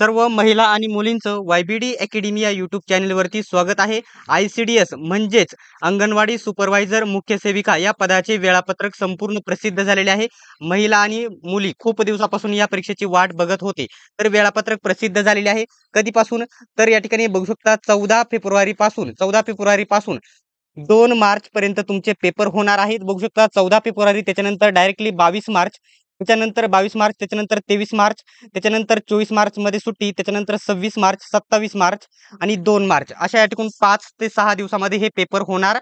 सर्व महिला आणि मुलींचं YBD अकॅडमी या यूट्यूब चॅनलवरती स्वागत आहे. ICDS म्हणजेच अंगणवाडी सुपरवायझर मुख्य सेविका या पदाचे वेळापत्रक संपूर्ण प्रसिद्ध झालेले आहे. महिला आणि मुली खूप दिवसापासून या परीक्षेची वाट बघत होते. तर वेळापत्रक प्रसिद्ध झालेले आहे. कधीपासून? तर या ठिकाणी बघू शकता 14 फेब्रुवारीपासून 2 मार्च पर्यंत तुमचे पेपर होणार आहेत. बघू शकता 14 फेब्रुवारी, त्याच्यानंतर डायरेक्टली 22 मार्च, त्याच्यानंतर 22 मार्च, त्याच्यानंतर 23 मार्च, त्याच्यानंतर 24 मार्चमध्ये सुट्टी, त्याच्यानंतर 26 मार्च, 27 मार्च आणि 2 मार्च अशा या ठिकाणी 5 ते 6 दिवसामध्ये हे पेपर होणार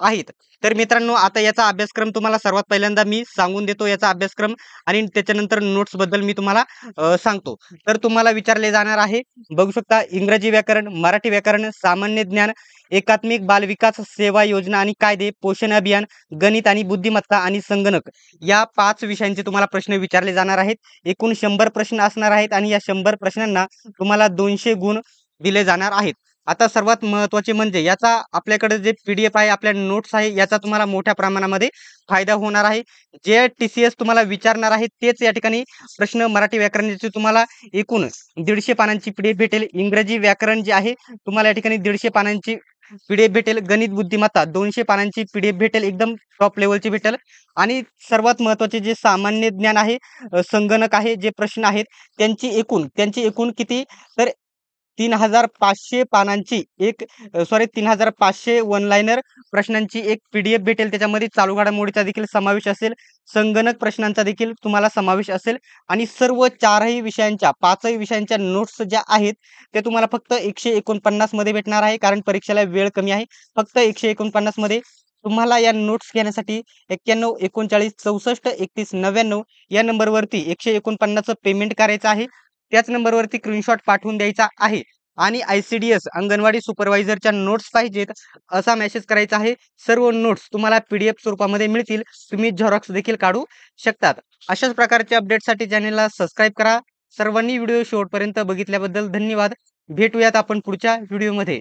आहेत. तर मित्रांनो, आता याचा अभ्यासक्रम तुम्हाला सर्वात पहिल्यांदा मी सांगून देतो याचा अभ्यासक्रम आणि त्याच्यानंतर नोट्स बद्दल मी तुम्हाला सांगतो. तर तुम्हाला विचारले जाणार आहे, बघू शकता, इंग्रजी व्याकरण, मराठी व्याकरण, सामान्य ज्ञान, एकात्मिक बाल विकास सेवा योजना आणि कायदे, पोषण अभियान, गणित आणि बुद्धिमत्ता आणि संगणक या 5 विषयांचे तुम्हाला प्रश्न विचारले जाणार आहेत. एकूण 100 प्रश्न असणार आहेत आणि या 100 प्रश्नांना तुम्हाला 200 गुण दिले जाणार आहेत. आता सर्वात महत्त्वाचे म्हणजे याचा आपल्याकडे जे PDF आहे, आपल्या नोट्स आहे, याचा तुम्हाला मोठ्या प्रमाणामध्ये फायदा होणार आहे. जे TCS तुम्हाला विचारणार आहे तेच या ठिकाणी प्रश्न मराठी व्याकरणाचे तुम्हाला एकूण 150 पानांची PDF भेटेल. इंग्रजी व्याकरण जे आहे तुम्हाला या ठिकाणी 150 पानांची PDF भेटेल. गणित बुद्धिमत्ता 200 पानांची PDF भेटेल, एकदम टॉप लेवलची भेटेल. आणि सर्वात महत्त्वाचे जे सामान्य ज्ञान आहे, संगणक आहे, जे प्रश्न आहेत त्यांची एकूण किती, तर 3500 पानांची 3500 वन लाइनर प्रश्नांची एक PDF भेटेल. त्याच्यामध्ये चालू घडामोडीचा देखील समावेश असेल, संगणक प्रश्नांचा देखील तुम्हाला समावेश असेल आणि सर्व 4ही विषयांच्या 5ही विषयांच्या नोट्स ज्या आहेत ते तुम्हाला फक्त 149 मध्ये भेटणार आहे, कारण परीक्षेला वेळ कमी आहे. फक्त 149 मध्ये तुम्हाला या नोट्स घेण्यासाठी 91 39 64 31 99 या नंबरवरती 149चं पेमेंट करायचं आहे. त्याच नंबरवरती स्क्रीनशॉट पाठवून द्यायचा आहे आणि ICDS अंगणवाडी सुपरवायझरच्या नोट्स पाहिजेत असा मेसेज करायचा आहे. सर्व नोट्स तुम्हाला PDF स्वरूपामध्ये मिळतील. तुम्ही झेरॉक्स देखील काढू शकतात. अशाच प्रकारच्या अपडेटसाठी चॅनलला सबस्क्राईब करा. सर्वांनी व्हिडिओ शेवटपर्यंत बघितल्याबद्दल धन्यवाद. भेटूयात आपण पुढच्या व्हिडिओमध्ये.